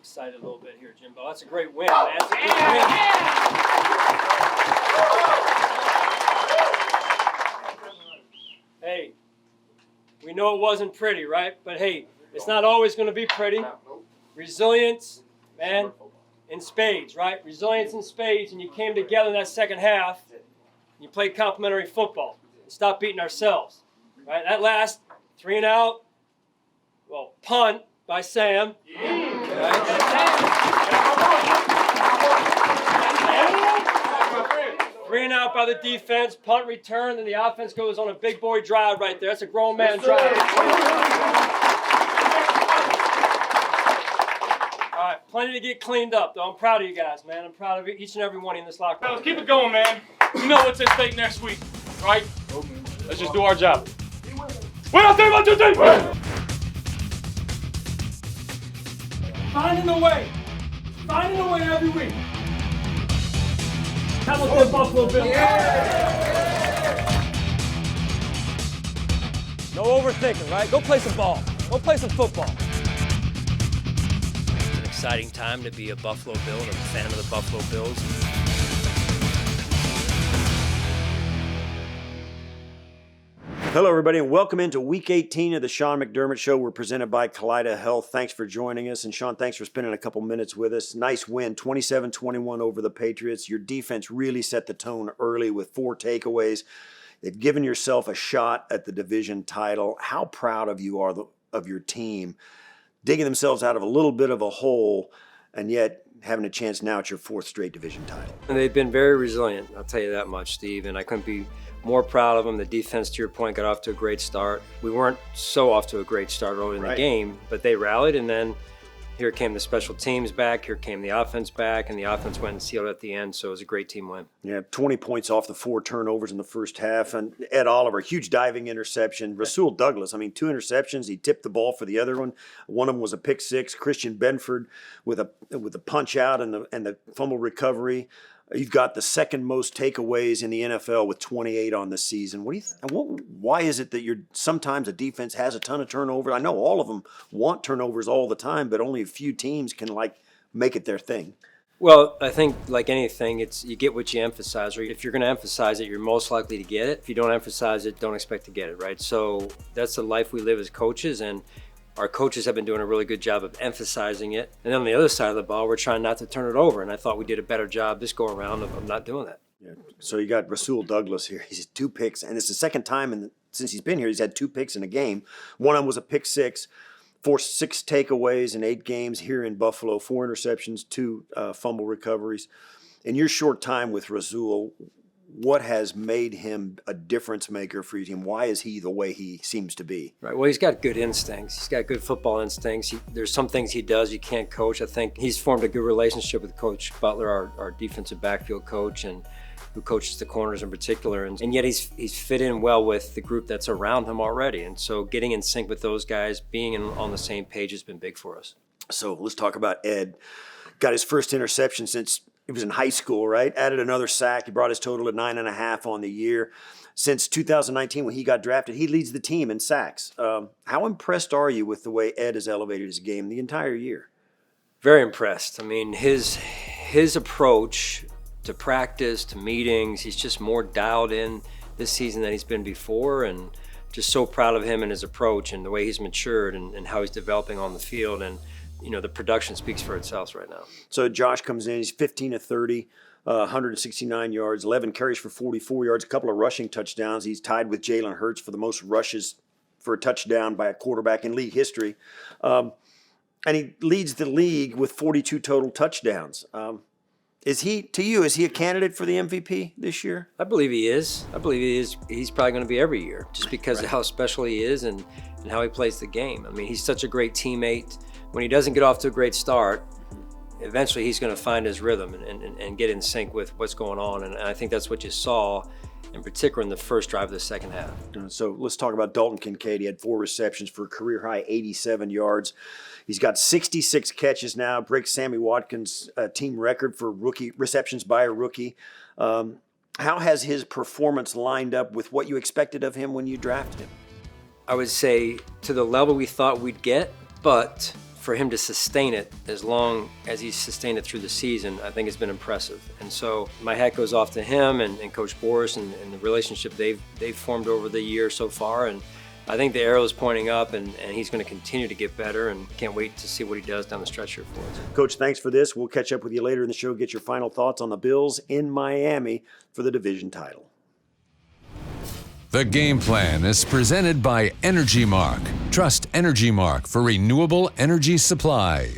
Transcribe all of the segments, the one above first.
excited a little bit here, Jimbo. That's a great win, man. That's a great win. Hey, we know it wasn't pretty, right? But hey, it's not always going to be pretty. Resilience, man, in spades, right? Resilience in spades, and you came together in that second half. You played complimentary football. Stop beating ourselves, right? That last 3 and out, well, punt by Sam. Right? 3 and out by the defense, punt return, then the offense goes on a big boy drive right there. That's a grown man drive. All right, plenty to get cleaned up, though. I'm proud of you guys, man. I'm proud of each and every one in this locker room. Let's keep it going, man. We know what's at stake next week, right? Let's just do our job. Win on 3, 1, 2, 3. Finding a way every week. How about the Buffalo Bills? No overthinking, right? Go play some ball. Go play some football. It's an exciting time to be a Buffalo Bill and a fan of the Buffalo Bills. Hello, everybody, and welcome into Week 18 of the Sean McDermott Show. We're presented by Kaleida Health. Thanks for joining us. And, Sean, thanks for spending a couple minutes with us. Nice win, 27-21 over the Patriots. Your defense really set the tone early with 4 takeaways. They've given yourself a shot at the division title. How proud of you are of your team, digging themselves out of a little bit of a hole, and yet having a chance now at your 4th straight division title. And they've been very resilient, I'll tell you that much, Steve, and I couldn't be more proud of them. The defense, to your point, got off to a great start. We weren't so off to a great start early in the game, but they rallied, and then here came the special teams back, here came the offense back, and the offense went and sealed at the end, so it was a great team win. Yeah, 20 points off the 4 turnovers in the first half, and Ed Oliver, huge diving interception. Rasul Douglas, 2 interceptions. He tipped the ball for the other one. One of them was a pick 6. Christian Benford with a punch out and the fumble recovery. You've got the second most takeaways in the NFL with 28 on the season. Why is it that sometimes a defense has a ton of turnovers? I know all of them want turnovers all the time, but only a few teams can make it their thing. Well, I think like anything, you get what you emphasize. Or if you're going to emphasize it, you're most likely to get it. If you don't emphasize it, don't expect to get it, right? So that's the life we live as coaches, and our coaches have been doing a really good job of emphasizing it. And then on the other side of the ball, we're trying not to turn it over. And I thought we did a better job this go around of not doing that. Yeah. So you got Rasul Douglas here. He's had 2 picks, and it's the second time since he's been here he's had 2 picks in a game. One of them was a pick 6, forced 6 takeaways in 8 games here in Buffalo, 4 interceptions, 2 fumble recoveries. In your short time with Rasul, what has made him a difference maker for your team? Why is he the way he seems to be? Right. Well, he's got good instincts. He's got good football instincts. There's some things he does you can't coach. I think he's formed a good relationship with Coach Butler, our defensive backfield coach, and who coaches the corners in particular. And yet he's fit in well with the group that's around him already. And so getting in sync with those guys, being on the same page has been big for us. So let's talk about Ed. Got his first interception since he was in high school, right? Added another sack. He brought his total to 9.5 on the year. Since 2019, when he got drafted, he leads the team in sacks. How impressed are you with the way Ed has elevated his game the entire year? Very impressed. I mean, his approach to practice, to meetings, he's just more dialed in this season than he's been before, and just so proud of him and his approach and the way he's matured and how he's developing on the field. And the production speaks for itself right now. So Josh comes in, he's 15 of 30, 169 yards, 11 carries for 44 yards, a couple of rushing touchdowns. He's tied with Jalen Hurts for the most rushes for a touchdown by a quarterback in league history. And he leads the league with 42 total touchdowns. Is he a candidate for the MVP this year? I believe he is. He's probably going to be every year just because of how special he is and how he plays the game. I mean, he's such a great teammate. When he doesn't get off to a great start, eventually he's going to find his rhythm and get in sync with what's going on. And I think that's what you saw, in particular in the first drive of the second half. So let's talk about Dalton Kincaid. He had 4 receptions for a career-high 87 yards. He's got 66 catches now, breaks Sammy Watkins' team record for rookie receptions by a rookie. How has his performance lined up with what you expected of him when you drafted him? I would say to the level we thought we'd get, but for him to sustain it as long as he's sustained it through the season, I think has been impressive. And so my hat goes off to him and Coach Boris and the relationship they've formed over the year so far. And I think the arrow is pointing up, and he's going to continue to get better, and can't wait to see what he does down the stretch here for us. Coach, thanks for this. We'll catch up with you later in the show, get your final thoughts on the Bills in Miami for the division title. The Game Plan is presented by Energy Mark. Trust Energy Mark for renewable energy supply.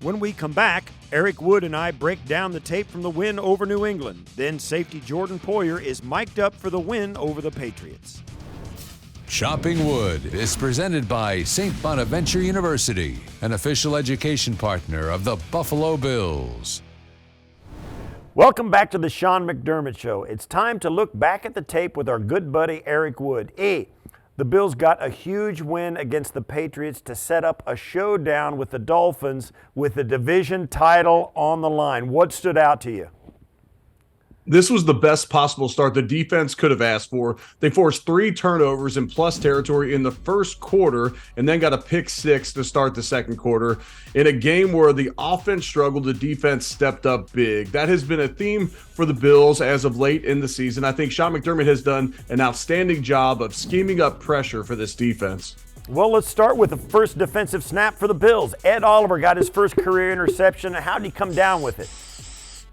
When we come back, Eric Wood and I break down the tape from the win over New England. Then safety Jordan Poyer is mic'd up for the win over the Patriots. Shopping Wood is presented by St. Bonaventure University, an official education partner of the Buffalo Bills. Welcome back to the Sean McDermott Show. It's time to look back at the tape with our good buddy Eric Wood. The Bills got a huge win against the Patriots to set up a showdown with the Dolphins with the division title on the line. What stood out to you? This was the best possible start the defense could have asked for. They forced 3 turnovers in plus territory in the first quarter and then got a pick 6 to start the second quarter. In a game where the offense struggled, the defense stepped up big. That has been a theme for the Bills as of late in the season. I think Sean McDermott has done an outstanding job of scheming up pressure for this defense. Well, let's start with the first defensive snap for the Bills. Ed Oliver got his first career interception. How did he come down with it?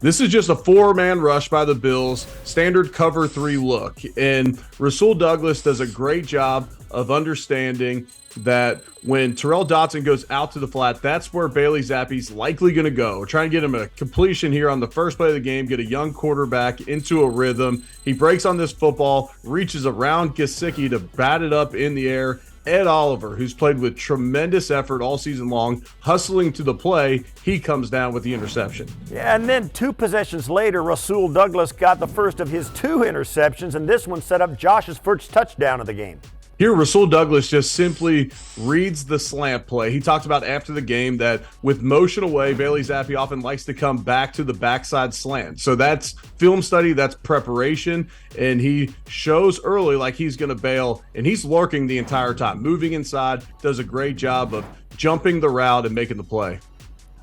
This is just a 4-man rush by the Bills, standard cover 3 look. And Rasul Douglas does a great job of understanding that when Terrell Dotson goes out to the flat, that's where Bailey Zappe's likely going to go. We're trying to get him a completion here on the first play of the game, get a young quarterback into a rhythm. He breaks on this football, reaches around Gesicki to bat it up in the air. Ed Oliver, who's played with tremendous effort all season long, hustling to the play, he comes down with the interception. Yeah, and then 2 possessions later, Rasul Douglas got the first of his 2 interceptions, and this one set up Josh's first touchdown of the game. Here, Rasul Douglas just simply reads the slant play. He talked about after the game that with motion away, Bailey Zappe often likes to come back to the backside slant. So that's film study, that's preparation, and he shows early like he's going to bail, and he's lurking the entire time, moving inside, does a great job of jumping the route and making the play.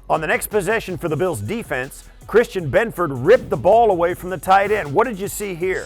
On the next possession for the Bills defense, Christian Benford ripped the ball away from the tight end. What did you see here?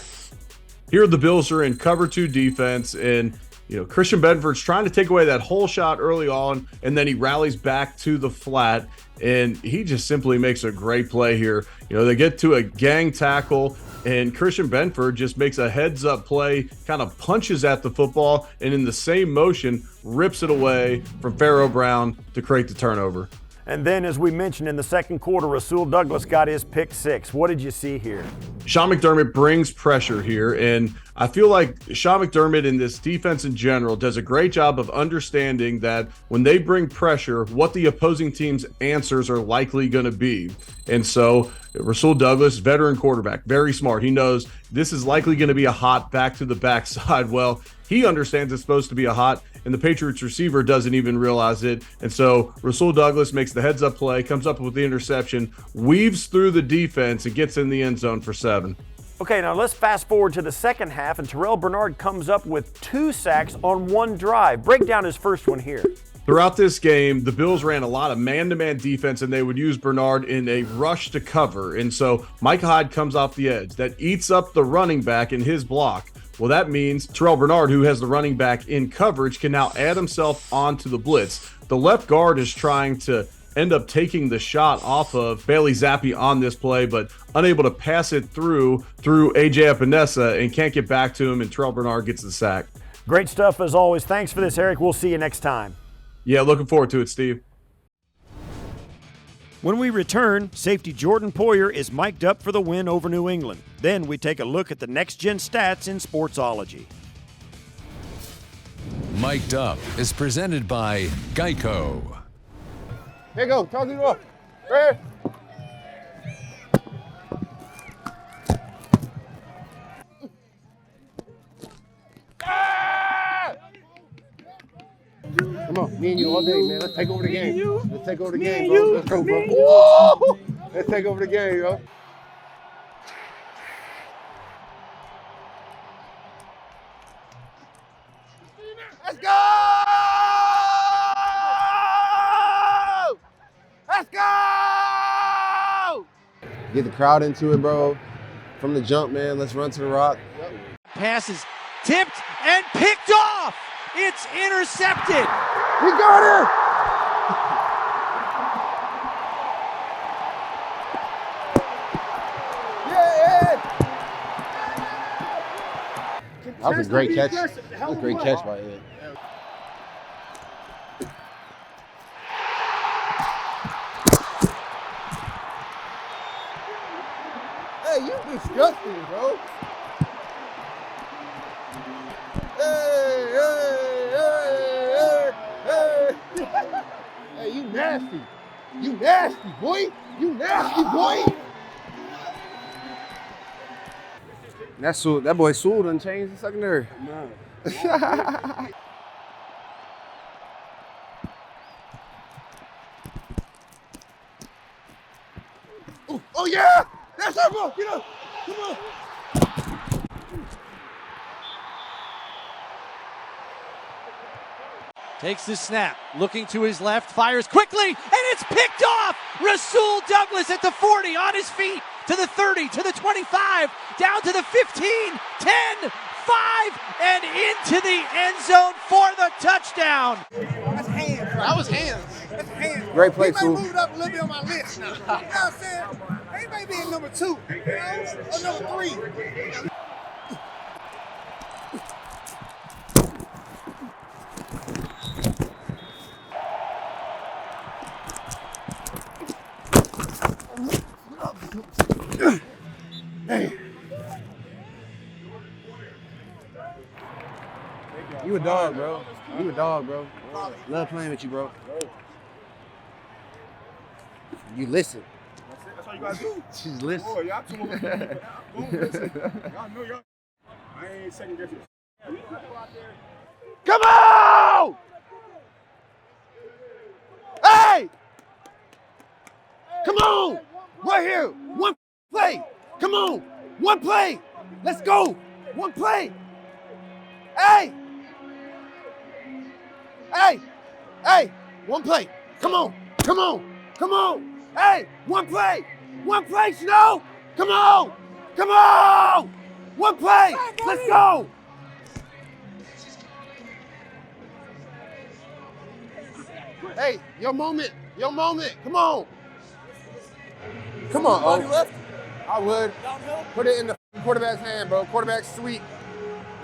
Here the Bills are in cover 2 defense, and Christian Benford's trying to take away that whole shot early on, and then he rallies back to the flat, and he just simply makes a great play here. They get to a gang tackle, and Christian Benford just makes a heads-up play, kind of punches at the football, and in the same motion, rips it away from Pharaoh Brown to create the turnover. And then, as we mentioned, in the second quarter, Rasul Douglas got his pick 6. What did you see here? Sean McDermott brings pressure here, and I feel like Sean McDermott in this defense in general does a great job of understanding that when they bring pressure, what the opposing team's answers are likely going to be. And so Rasul Douglas, veteran quarterback, very smart. He knows this is likely going to be a hot back to the backside. Well, he understands it's supposed to be a hot, and the Patriots receiver doesn't even realize it. And so Rasul Douglas makes the heads-up play, comes up with the interception, weaves through the defense, and gets in the end zone for 7. Okay, now let's fast forward to the second half, and Terrell Bernard comes up with 2 sacks on 1 drive. Break down his first one here. Throughout this game, the Bills ran a lot of man-to-man defense, and they would use Bernard in a rush to cover. And so Micah Hyde comes off the edge. That eats up the running back in his block. Well, that means Terrell Bernard, who has the running back in coverage, can now add himself onto the blitz. The left guard is trying to end up taking the shot off of Bailey Zappe on this play, but unable to pass it through A.J. Epinesa and can't get back to him, and Terrell Bernard gets the sack. Great stuff as always. Thanks for this, Eric. We'll see you next time. Yeah, looking forward to it, Steve. When we return, safety Jordan Poyer is mic'd up for the win over New England. Then we take a look at the next-gen stats in Sportsology. Mic'd Up is presented by Geico. Here you go. Talk to the ball. Right here. Come on, me and you all day, man. Let's take over the game. Let's take over the game, bro. Let's go, bro. Whoa! Let's take over the game, yo. Let's go! Get the crowd into it, bro. From the jump, man. Let's run to the rock. Passes tipped and picked off. It's intercepted. We got it! That was a great catch. That was a great catch by Ed. Hey, you disgusting, bro. Hey, you nasty. You nasty, boy. You nasty, boy. That boy Sewell done changed the secondary. No. Oh yeah! That's our ball. Get up. Come on. Takes the snap, looking to his left, fires quickly, and it's picked off! Rasul Douglas at the 40, on his feet, to the 30, to the 25, down to the 15, 10, 5, and into the end zone for the touchdown. That's hands. Right? That was hands. That's hands. Great play, He may too. moved up a little bit on my list now. You know what I'm saying? He may be in number 2, you know, or number 3. Hey. You a dog, bro. You a dog, bro. Love playing with you, bro. You listen. That's all you gotta do. Just listen. Oh, y'all two listen. Y'all know y'all. I ain't second guessing. Come on! Hey! Come on! Right here. One play. Come on. One play. Let's go. One play. Hey! Hey! Hey! One play. Come on. Come on. Come on. Hey! One play. One play, Snow. Come on. Come on. One play. Let's go. Hey, your moment. Your moment. Come on. Come on, left? I would. Put it in the quarterback's hand, bro. Quarterback's sweet.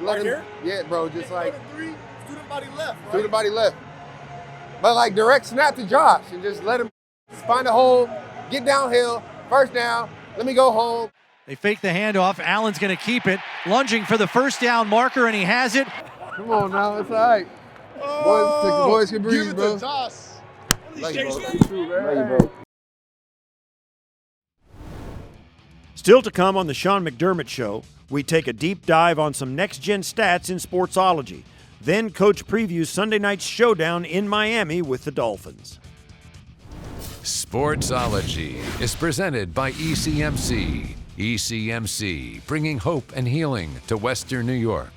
Right here? Yeah, bro. Just like Student body left, right? student body left. But like direct snap to Josh and just let him find a hole, get downhill, first down. Let me go home. They fake the handoff. Allen's going to keep it, lunging for the first down marker, and he has it. Come on now, it's all right. Boys can breathe, bro. Give it to Josh. Love you, bro. Still to come on the Sean McDermott Show, we take a deep dive on some next-gen stats in Sportsology. Then Coach previews Sunday night's showdown in Miami with the Dolphins. Sportsology is presented by ECMC. ECMC, bringing hope and healing to Western New York.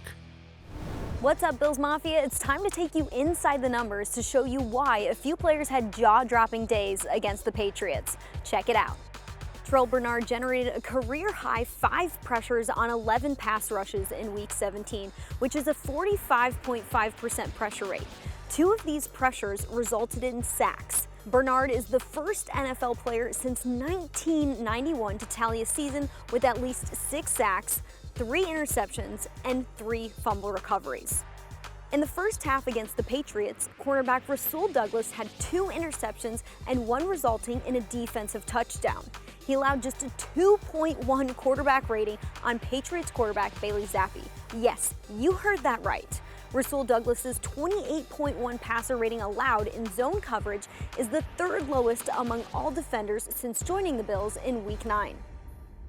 What's up, Bills Mafia? It's time to take you inside the numbers to show you why a few players had jaw-dropping days against the Patriots. Check it out. Terrell Bernard generated a career-high 5 pressures on 11 pass rushes in Week 17, which is a 45.5% pressure rate. 2 of these pressures resulted in sacks. Bernard is the first NFL player since 1991 to tally a season with at least 6 sacks, 3 interceptions, and 3 fumble recoveries. In the first half against the Patriots, cornerback Rasul Douglas had 2 interceptions and 1 resulting in a defensive touchdown. He allowed just a 2.1 quarterback rating on Patriots quarterback Bailey Zappi. Yes, you heard that right. Rasul Douglas's 28.1 passer rating allowed in zone coverage is the 3rd lowest among all defenders since joining the Bills in Week 9.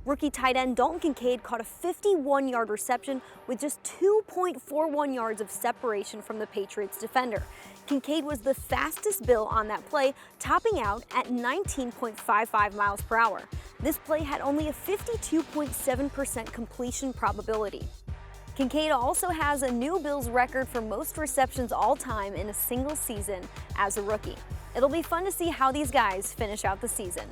Rookie tight end Dalton Kincaid caught a 51-yard reception with just 2.41 yards of separation from the Patriots defender. Kincaid was the fastest Bill on that play, topping out at 19.55 miles per hour. This play had only a 52.7% completion probability. Kincaid also has a new Bills record for most receptions all time in a single season as a rookie. It'll be fun to see how these guys finish out the season.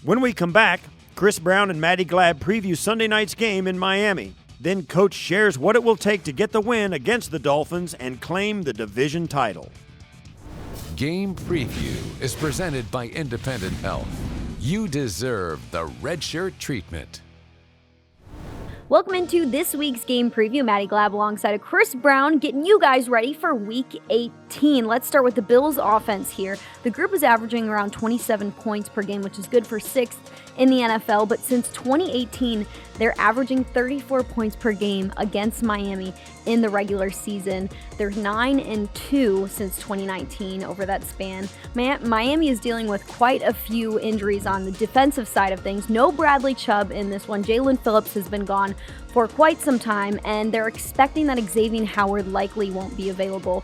When we come back, Chris Brown and Maddy Glab preview Sunday night's game in Miami. Then Coach shares what it will take to get the win against the Dolphins and claim the division title. Game Preview is presented by Independent Health. You deserve the red shirt treatment. Welcome into this week's game preview. Maddy Glab alongside of Chris Brown, getting you guys ready for Week 18. Let's start with the Bills' offense here. The group is averaging around 27 points per game, which is good for 6th in the NFL, but since 2018, they're averaging 34 points per game against Miami in the regular season. They're 9-2 since 2019 over that span. Miami is dealing with quite a few injuries on the defensive side of things. No Bradley Chubb in this one. Jalen Phillips has been gone for quite some time, and they're expecting that Xavier Howard likely won't be available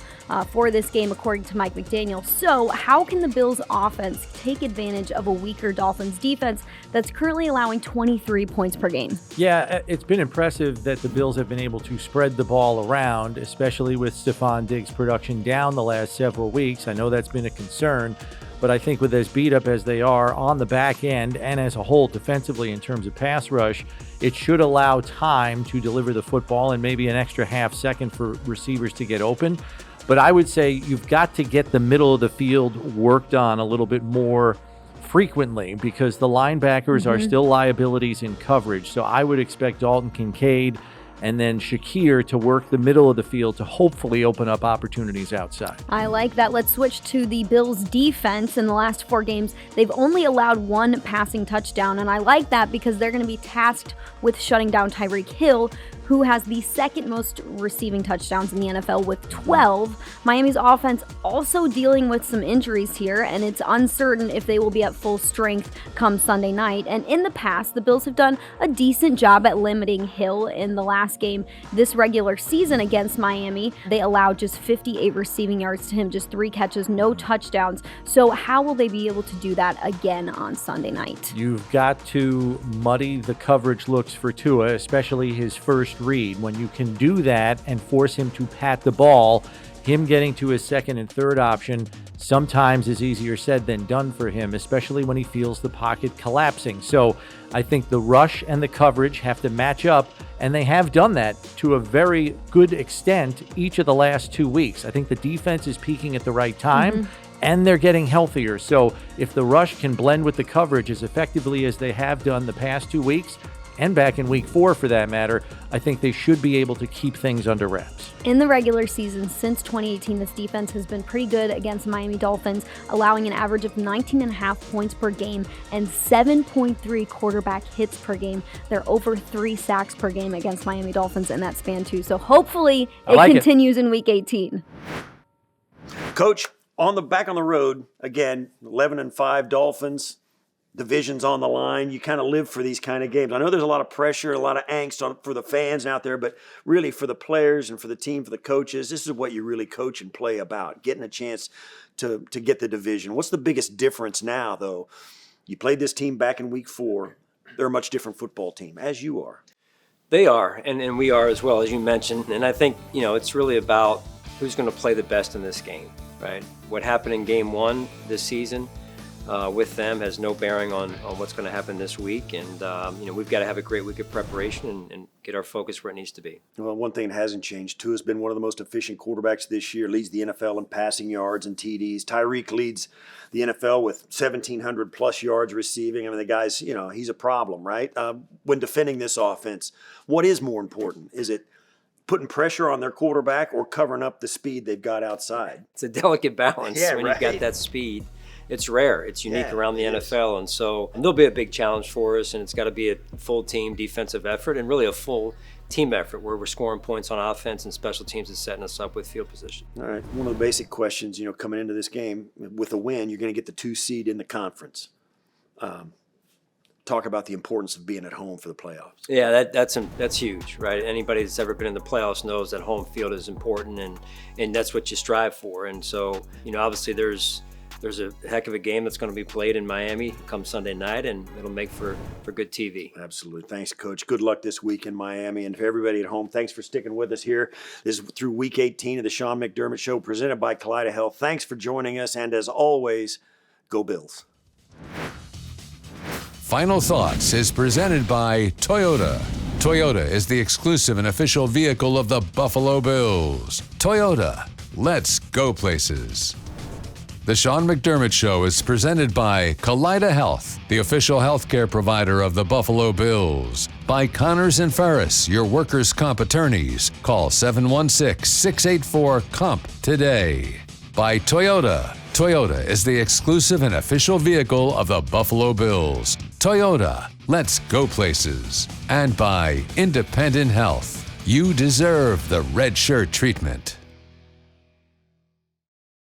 for this game, according to Mike McDaniel. So how can the Bills' offense take advantage of a weaker Dolphins defense that's currently allowing 23 points per game? Yeah, it's been impressive that the Bills have been able to spread the ball around, especially with Stephon Diggs' production down the last several weeks. I know that's been a concern, but I think with as beat up as they are on the back end and as a whole defensively in terms of pass rush, it should allow time to deliver the football and maybe an extra half second for receivers to get open. But I would say you've got to get the middle of the field worked on a little bit more frequently because the linebackers are still liabilities in coverage. So I would expect Dalton Kincaid and then Shakir to work the middle of the field to hopefully open up opportunities outside. I like that. Let's switch to the Bills' defense. In the last 4 games, they've only allowed 1 passing touchdown, and I like that because they're going to be tasked with shutting down Tyreek Hill, who has the second most receiving touchdowns in the NFL with 12. Miami's offense also dealing with some injuries here, and it's uncertain if they will be at full strength come Sunday night. And in the past, the Bills have done a decent job at limiting Hill. In the last game this regular season against Miami, they allowed just 58 receiving yards to him, just 3 catches, no touchdowns. So how will they be able to do that again on Sunday night? You've got to muddy the coverage looks for Tua, especially his first read. When you can do that and force him to pat the ball, him getting to his second and third option sometimes is easier said than done for him, especially when he feels the pocket collapsing. So I think the rush and the coverage have to match up, and they have done that to a very good extent each of the last 2 weeks. I think the defense is peaking at the right time, and they're getting healthier. So if the rush can blend with the coverage as effectively as they have done the past 2 weeks, and back in week 4 for that matter, I think they should be able to keep things under wraps. In the regular season since 2018, this defense has been pretty good against Miami Dolphins, allowing an average of 19.5 points per game and 7.3 quarterback hits per game. They're over 3 sacks per game against Miami Dolphins in that span too. So hopefully it continues in week 18. Coach, back on the road, again, 11-5 Dolphins. Division's on the line. You kind of live for these kind of games. I know there's a lot of pressure, a lot of angst for the fans out there, but really for the players and for the team, for the coaches, this is what you really coach and play about, getting a chance to get the division. What's the biggest difference now, though? You played this team back in week 4. They're a much different football team, as you are. They are, and we are as well, as you mentioned. And I think, it's really about who's going to play the best in this game, right? What happened in game 1 this season with them has no bearing on what's going to happen this week. And, we've got to have a great week of preparation and get our focus where it needs to be. Well, one thing that hasn't changed, Tua's been one of the most efficient quarterbacks this year, leads the NFL in passing yards and TDs. Tyreek leads the NFL with 1,700-plus yards receiving. I mean, the guy's, he's a problem, right? When defending this offense, what is more important? Is it putting pressure on their quarterback or covering up the speed they've got outside? It's a delicate balance when you've got that speed. It's rare. It's unique around the NFL. And so there'll be a big challenge for us, and it's got to be a full team defensive effort and really a full team effort where we're scoring points on offense and special teams is setting us up with field position. All right. One of the basic questions, coming into this game, with a win, you're going to get the 2 seed in the conference. Talk about the importance of being at home for the playoffs. Yeah, that's huge, right? Anybody that's ever been in the playoffs knows that home field is important, and that's what you strive for. And so, obviously there's a heck of a game that's going to be played in Miami come Sunday night, and it'll make for good TV. Absolutely. Thanks, Coach. Good luck this week in Miami. And for everybody at home, thanks for sticking with us here. This is through Week 18 of the Sean McDermott Show, presented by Kaleida Health. Thanks for joining us, and as always, go Bills. Final Thoughts is presented by Toyota. Toyota is the exclusive and official vehicle of the Buffalo Bills. Toyota, let's go places. The Sean McDermott Show is presented by Kaleida Health, the official healthcare provider of the Buffalo Bills. By Connors and Ferris, your workers' comp attorneys. Call 716-684-COMP today. By Toyota. Toyota is the exclusive and official vehicle of the Buffalo Bills. Toyota, let's go places. And by Independent Health. You deserve the red shirt treatment.